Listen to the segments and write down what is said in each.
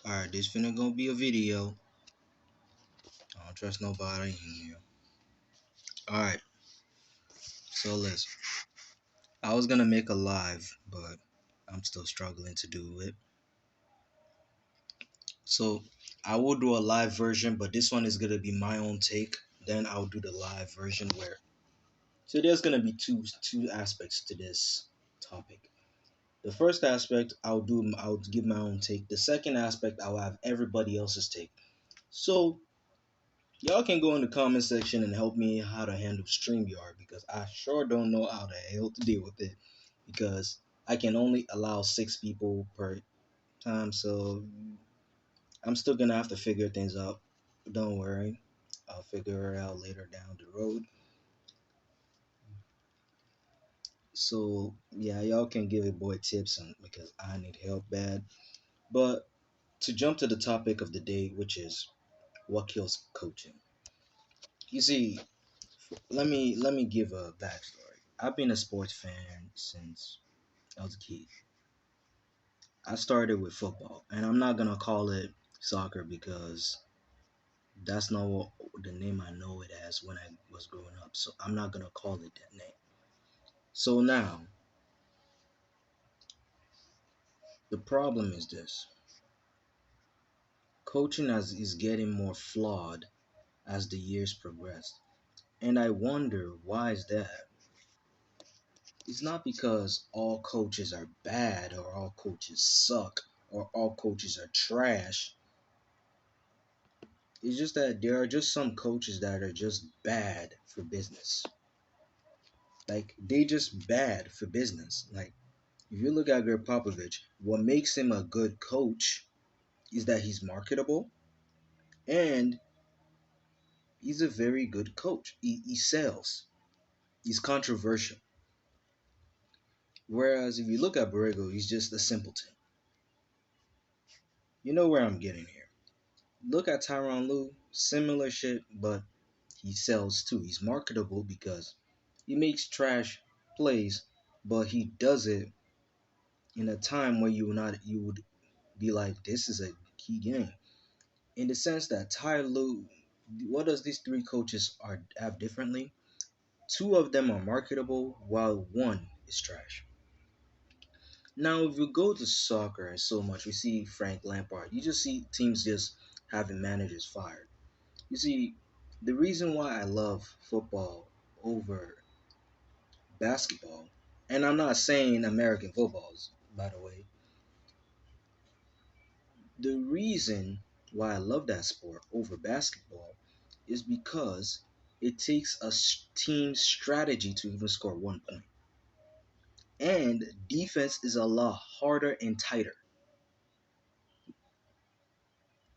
Alright, this finna gonna be a video. I don't trust nobody in here. Alright, so listen. I was gonna make a live, but I'm still struggling to do it. So I will do a live version, but this one is gonna be my own take. Then I'll do the live version where so there's gonna be two aspects to this topic. The first aspect I'll give my own take. The second aspect I'll have everybody else's take. So y'all can go in the comment section and help me how to handle StreamYard because I sure don't know how the hell to deal with it because I can only allow 6 people per time. So I'm still gonna have to figure things out. Don't worry, I'll figure it out later down the road. So yeah, y'all can give a boy tips on because I need help bad. But to jump to the topic of the day, which is what kills coaching. You see, let me give a backstory. I've been a sports fan since I was a kid. I started with football, and I'm not gonna call it soccer because that's not what the name I know it as when I was growing up. So I'm not gonna call it that name. So now the problem is this: coaching is getting more flawed as the years progress, and I wonder why is that. It's not because all coaches are bad or all coaches suck or all coaches are trash. It's just that there are just some coaches that are just bad for business. Like they just bad for business. Like if you look at Greg Popovich, what makes him a good coach is that he's marketable and he's a very good coach. He sells. He's controversial. Whereas if you look at Borrego, he's just a simpleton. You know where I'm getting here. Look at Tyron Lue, similar shit, but he sells too. He's marketable because he makes trash plays, but he does it in a time where you would be like, this is a key game. In the sense that Ty Lue, what does these three coaches are have differently? Two of them are marketable, while one is trash. Now, if you go to soccer and so much, we see Frank Lampard. You just see teams just having managers fired. You see, the reason why I love football over basketball, and I'm not saying American footballs, by the way, the reason why I love that sport over basketball is because it takes a team strategy to even score 1 point. And defense is a lot harder and tighter.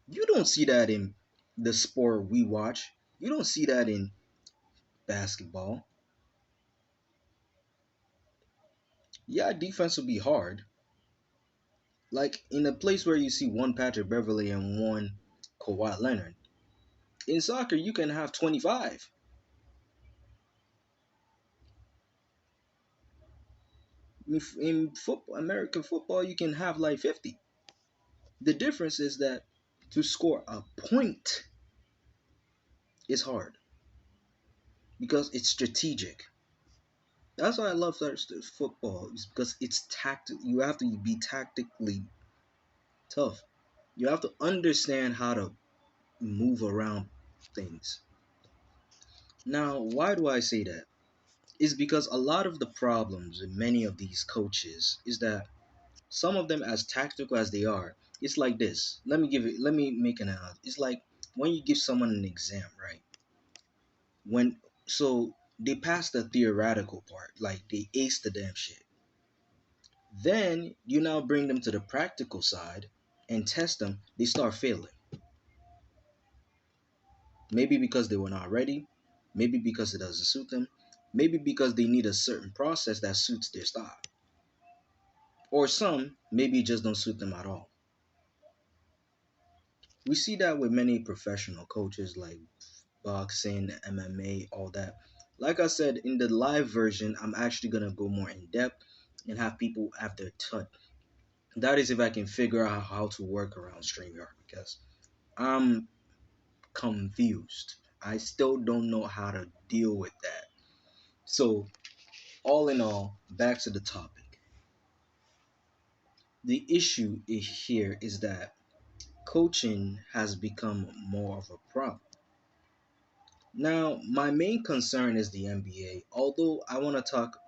You don't see that in the sport we watch. You don't see that in basketball. Yeah, defense will be hard. Like in a place where you see one Patrick Beverly and one Kawhi Leonard. In soccer, you can have 25. In football, American football, you can have like 50. The difference is that to score a point is hard because it's strategic. That's why I love football is because it's tactic. You have to be tactically tough. You have to understand how to move around things. Now, why do I say that? Is because a lot of the problems in many of these coaches is that some of them, as tactical as they are, it's like this. Let me make an analogy. It's like when you give someone an exam, right? When so they pass the theoretical part, like they ace the damn shit. Then you now bring them to the practical side and test them. They start failing. Maybe because they were not ready. Maybe because it doesn't suit them. Maybe because they need a certain process that suits their style. Or some maybe it just don't suit them at all. We see that with many professional coaches like boxing, MMA, all that. Like I said, in the live version, I'm actually gonna go more in depth and have people have their touch, That is if I can figure out how to work around StreamYard because I'm confused. I still don't know how to deal with that. So, all in all, back to the topic. The issue here is that coaching has become more of a problem. Now, my main concern is the NBA. Although I want to talk,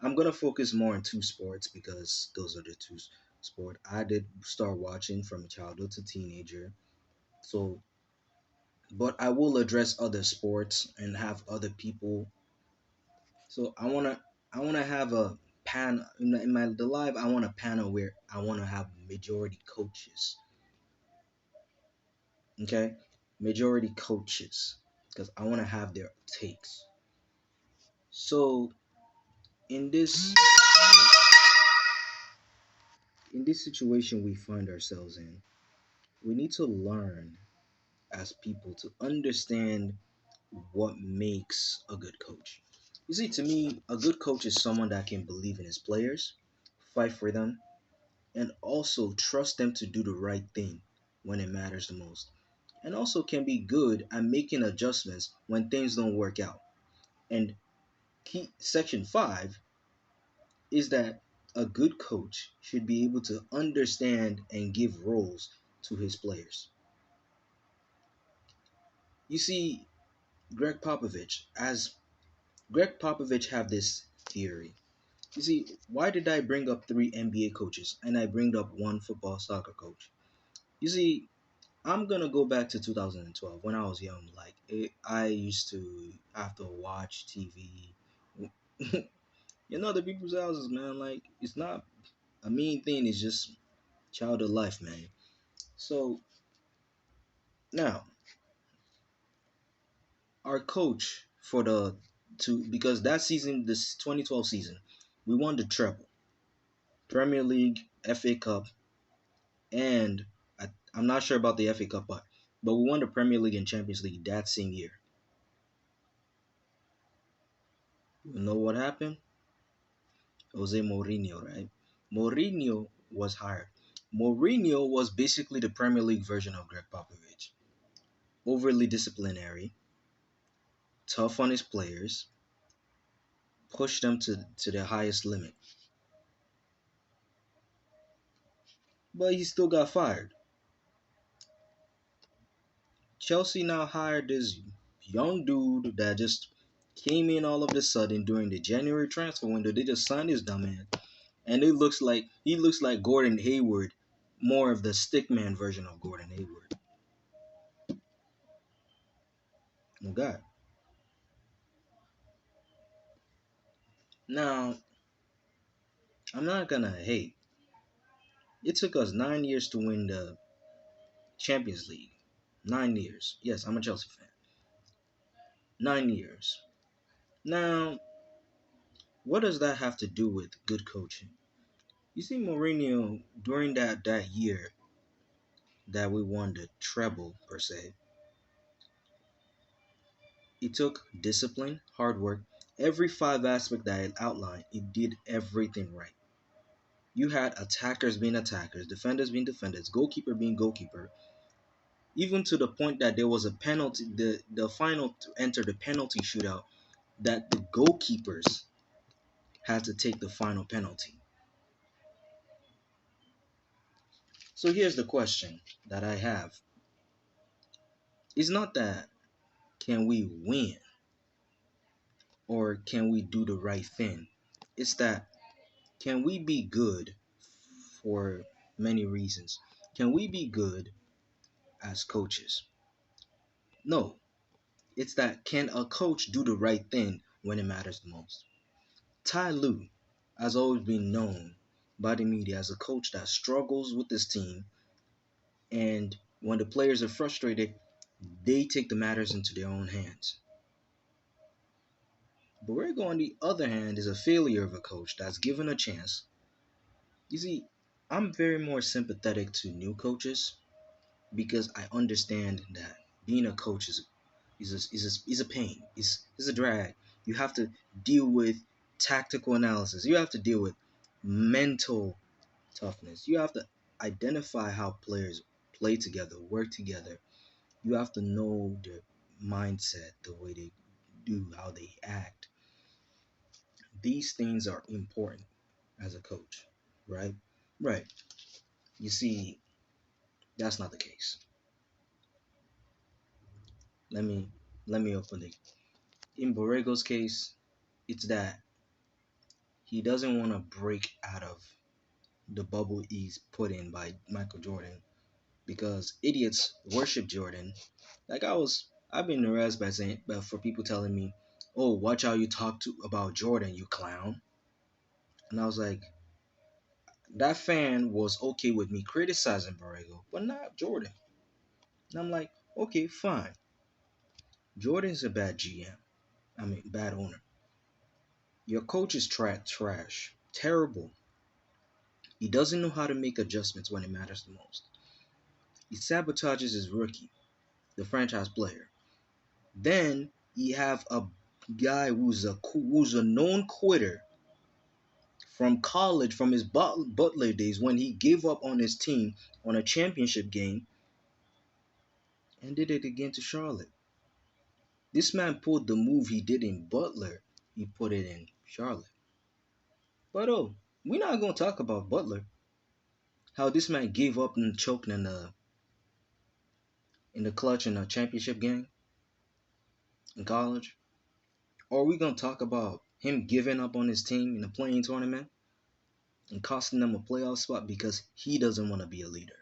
I'm gonna focus more on two sports because those are the two sport I did start watching from childhood to teenager. So, but I will address other sports and have other people. So I wanna have a in my the live. I want a panel where I want to have majority coaches. Okay, majority coaches because I want to have their takes. So in this in this situation we find ourselves in, we need to learn as people to understand what makes a good coach. You see, to me, a good coach is someone that can believe in his players, fight for them, and also trust them to do the right thing when it matters the most. And also can be good at making adjustments when things don't work out. And key section 5 is that a good coach should be able to understand and give roles to his players. You see, Greg Popovich, as Greg Popovich have this theory. You see, why did I bring up three NBA coaches and I bring up one football soccer coach? You see, I'm gonna go back to 2012 when I was young. I used to have to watch TV. The people's houses, man. Like it's not a mean thing. It's just childhood life, man. So now our coach for the two because that season, this 2012 season, we won the treble, Premier League, FA Cup, and I'm not sure about the FA Cup, but we won the Premier League and Champions League that same year. You know what happened? Jose Mourinho, right? Mourinho was hired. Mourinho was basically the Premier League version of Greg Popovich. Overly disciplinary, tough on his players, pushed them to their highest limit. But he still got fired. Chelsea now hired this young dude that just came in all of a sudden during the January transfer window. They just signed his dumb man. And he looks like Gordon Hayward, more of the stickman version of Gordon Hayward. Oh God. Now, I'm not gonna hate. It took us 9 years to win the Champions League. 9 years. Yes, I'm a Chelsea fan. 9 years. Now, what does that have to do with good coaching? You see, Mourinho during that year that we won the treble per se, it took discipline, hard work, every five aspect that I outlined. It did everything right. You had attackers being attackers, defenders being defenders, goalkeeper being goalkeeper, even to the point that there was a penalty, the final to enter the penalty shootout, that the goalkeepers had to take the final penalty. So here's the question that I have. It's not that can we win or can we do the right thing? It's that can we be good for many reasons? Can we be good as coaches? No. It's that can a coach do the right thing when it matters the most? Ty Lue has always been known by the media as a coach that struggles with his team, and when the players are frustrated, they take the matters into their own hands. Borrego, on the other hand, is a failure of a coach that's given a chance. You see, I'm very more sympathetic to new coaches because I understand that being a coach is a pain. Is a drag. You have to deal with tactical analysis. You have to deal with mental toughness. You have to identify how players play together, work together. You have to know their mindset, the way they do, how they act. These things are important as a coach, right? Right. You see, that's not the case. Let me let me open it. In Borrego's case, it's that he doesn't want to break out of the bubble he's put in by Michael Jordan because idiots worship Jordan. Like I've been harassed by saying, but for people telling me, "Oh, watch how you talk to about Jordan, you clown." And I was like, that fan was okay with me criticizing Borrego, but not Jordan. And I'm like, okay, fine. Jordan's a bad GM. I mean, bad owner. Your coach is trash, terrible. He doesn't know how to make adjustments when it matters the most. He sabotages his rookie, the franchise player. Then you have a guy who's a known quitter from college, from his Butler days when he gave up on his team on a championship game and did it again to Charlotte. This man pulled the move he did in Butler, he put it in Charlotte. But oh, we're not gonna talk about Butler. How this man gave up and choked in the clutch in a championship game in college. Or are we gonna talk about him giving up on his team in the playing tournament and costing them a playoff spot because he doesn't want to be a leader.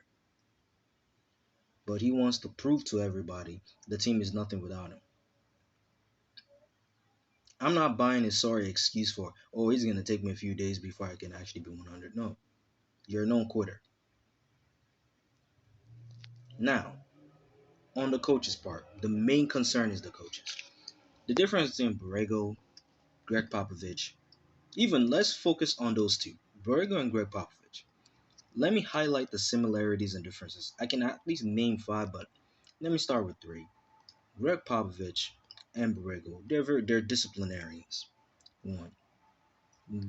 But he wants to prove to everybody the team is nothing without him. I'm not buying his sorry excuse for, oh, he's going to take me a few days before I can actually be 100. No, you're a known quitter. Now, on the coach's part, the main concern is the coaches. The difference between Borrego, Greg Popovich, even let's focus on those two, Borrego and Greg Popovich. Let me highlight the similarities and differences. I can at least name five, but let me start with three. Greg Popovich and Borrego, they're disciplinarians. One,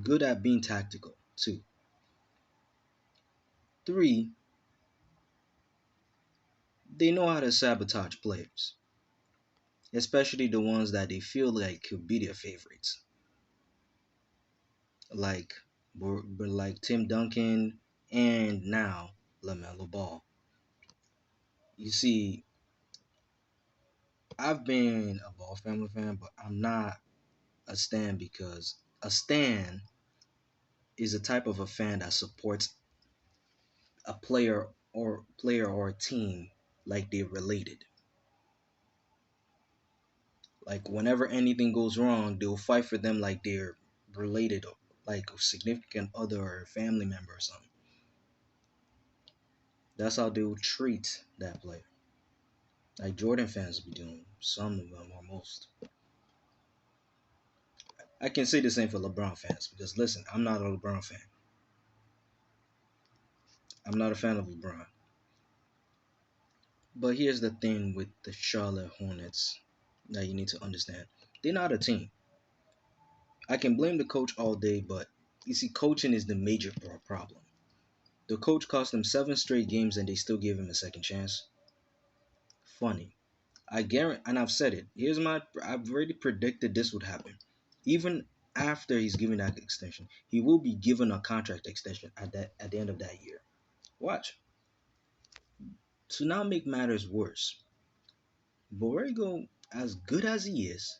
good at being tactical. Two, three, they know how to sabotage players, especially the ones that they feel like could be their favorites, like like Tim Duncan and now LaMelo Ball. You see, I've been a Ball family fan, but I'm not a stan because a stan is a type of a fan that supports a player or a team like they're related. Like whenever anything goes wrong, they'll fight for them like they're related, like a significant other or family member or something. That's how they'll treat that player. Like Jordan fans be doing, some of them or most. I can say the same for LeBron fans because listen, I'm not a LeBron fan. I'm not a fan of LeBron. But here's the thing with the Charlotte Hornets that you need to understand. They're not a team. I can blame the coach all day, but you see, coaching is the major problem. The coach cost them 7 straight games and they still gave him a second chance. Funny. I guarantee, and I've said it. I've already predicted this would happen. Even after he's given that extension, he will be given a contract extension at the end of that year. Watch. To now make matters worse, Borrego, as good as he is,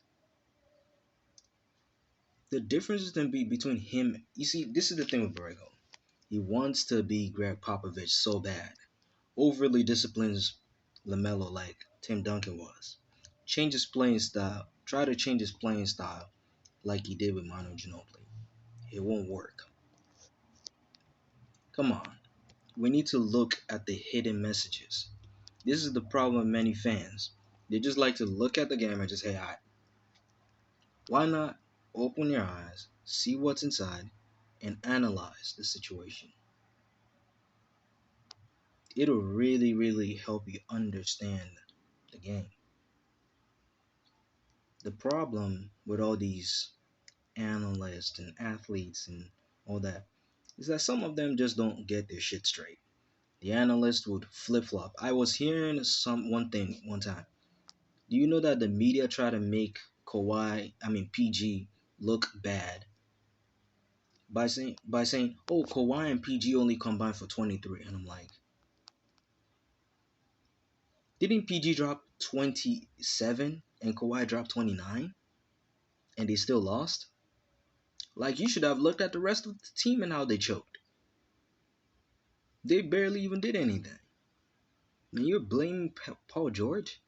the difference between him. You see, this is the thing with Borrego. He wants to be Greg Popovich so bad. Overly disciplines LaMelo like Tim Duncan was. Change his playing style. Try to change his playing style like he did with Manu Ginobili. It won't work. Come on. We need to look at the hidden messages. This is the problem with many fans. They just like to look at the game and just say, "Alright, why not open your eyes, see what's inside, and analyze the situation?" It'll really, really help you understand the game. The problem with all these analysts and athletes and all that, is that some of them just don't get their shit straight. The analyst would flip flop. I was hearing some one thing one time. Do you know that the media try to make PG, look bad by saying, oh, Kawhi and PG only combined for 23, and I'm like, didn't PG drop 27 and Kawhi drop 29, and they still lost? Like, you should have looked at the rest of the team and how they choked. They barely even did anything. And you're blaming Paul George?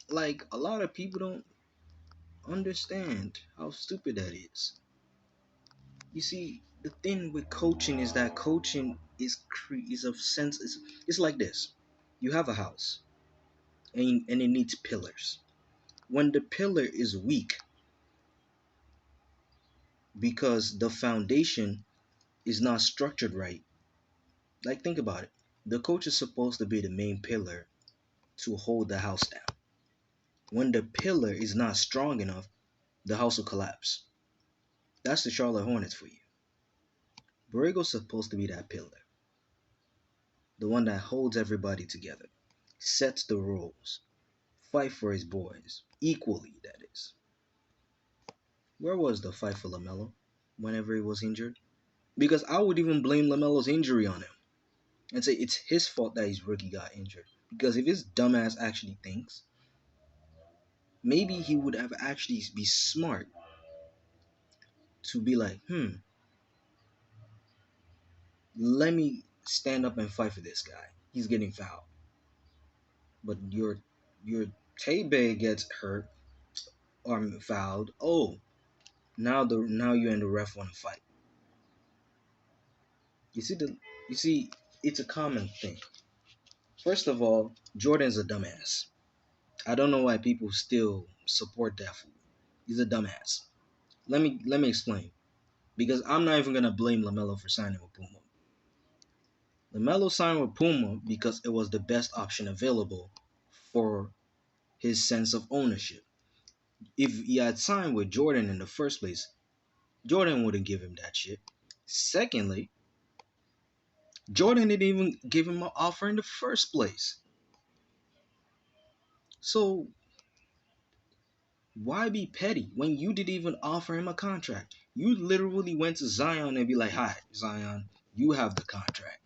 Like, a lot of people don't understand how stupid that is. You see, the thing with coaching is that coaching is of sense. It's like this: you have a house, and it needs pillars. When the pillar is weak because the foundation is not structured right, like think about it. The coach is supposed to be the main pillar to hold the house down. When the pillar is not strong enough, the house will collapse. That's the Charlotte Hornets for you. Borrego's supposed to be that pillar, the one that holds everybody together, sets the rules, fight for his boys equally. That is. Where was the fight for Lamelo whenever he was injured? Because I would even blame Lamelo's injury on him and say it's his fault that his rookie got injured. Because if his dumbass actually thinks, maybe he would have actually be smart to be like, let me stand up and fight for this guy. He's getting fouled. But your Tay gets hurt or fouled. Oh, now you and the ref want to fight. You see the you see it's a common thing. First of all, Jordan's a dumbass. I don't know why people still support that fool. He's a dumbass. Let me explain. Because I'm not even gonna blame Lamelo for signing with Puma. Lamelo signed with Puma because it was the best option available for his sense of ownership. If he had signed with Jordan in the first place, Jordan wouldn't give him that shit. Secondly, Jordan didn't even give him an offer in the first place. So why be petty when you didn't even offer him a contract? You literally went to Zion and be like, "Hi, Zion, you have the contract."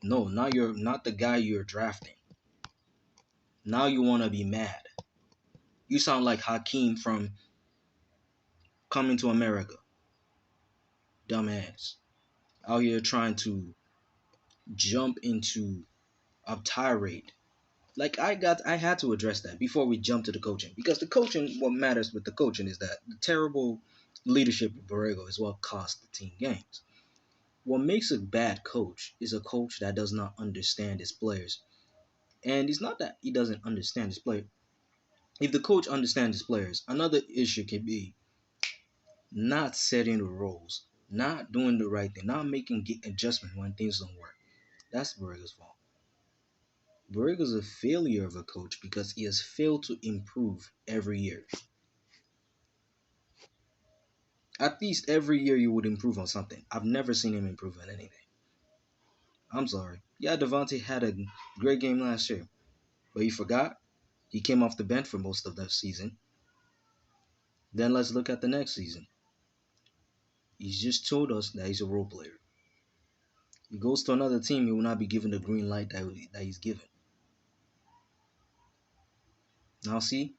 No, now you're not the guy you're drafting. Now you want to be mad. You sound like Hakeem from Coming to America. Dumbass. Out here trying to jump into a tirade. Like I had to address that before we jump to the coaching. Because the coaching, what matters with the coaching is that the terrible leadership of Borrego is what cost the team games. What makes a bad coach is a coach that does not understand his players. And it's not that he doesn't understand his player. If the coach understands his players, another issue can be not setting the roles, not doing the right thing, not making adjustment when things don't work. That's Borrego's fault. Borrego's a failure of a coach because he has failed to improve every year. At least every year you would improve on something. I've never seen him improve on anything. I'm sorry. Yeah, Devontae had a great game last year, but you forgot he came off the bench for most of the season. Then let's look at the next season. He's just told us that he's a role player. He goes to another team, he will not be given the green light that he's given. Now, see,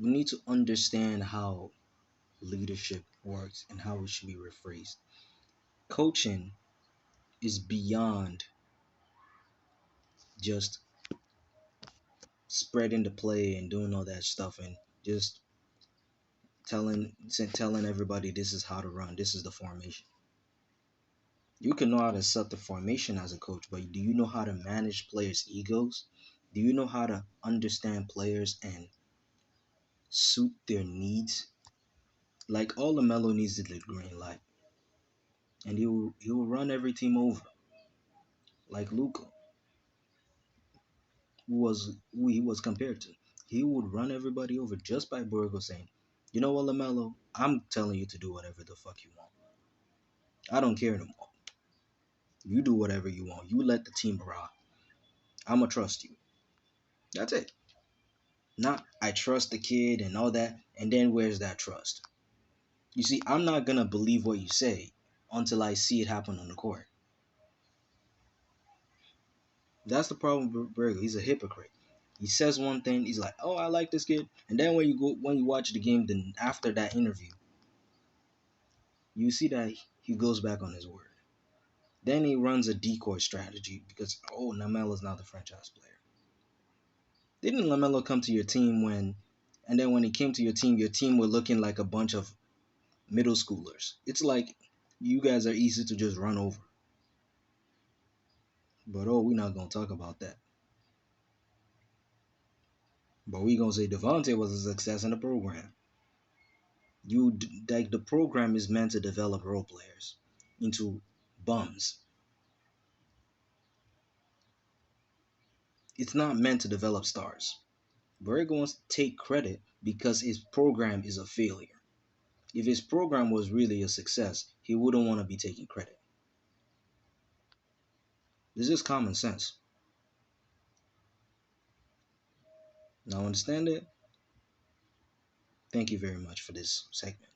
we need to understand how leadership works and how it should be rephrased. Coaching is beyond just spreading the play and doing all that stuff and just telling everybody this is how to run, this is the formation. You can know how to set the formation as a coach, but do you know how to manage players' egos? Do you know how to understand players and suit their needs? Like all LaMelo needs is the green light, and he will run every team over. Like Luca, who he was compared to, he would run everybody over just by Borrego saying, You know what, LaMelo? I'm telling you to do whatever the fuck you want. I don't care no more. You do whatever you want. You let the team rock. I'ma trust you. That's it. Not I trust the kid and all that. And then where's that trust? You see, I'm not gonna believe what you say until I see it happen on the court. That's the problem with Berger. He's a hypocrite. He says one thing, he's like, "Oh, I like this kid," and then when you watch the game, then after that interview, you see that he goes back on his word. Then he runs a decoy strategy because Lamelo's not the franchise player. Didn't Lamelo come to your team and then when he came to your team were looking like a bunch of middle schoolers. It's like you guys are easy to just run over. But we're not gonna talk about that. But we gonna say Devontae was a success in the program. Like the program is meant to develop role players into bums. It's not meant to develop stars. Borrego wants to take credit because his program is a failure. If his program was really a success, he wouldn't want to be taking credit. This is common sense. Now understand it? Thank you very much for this segment.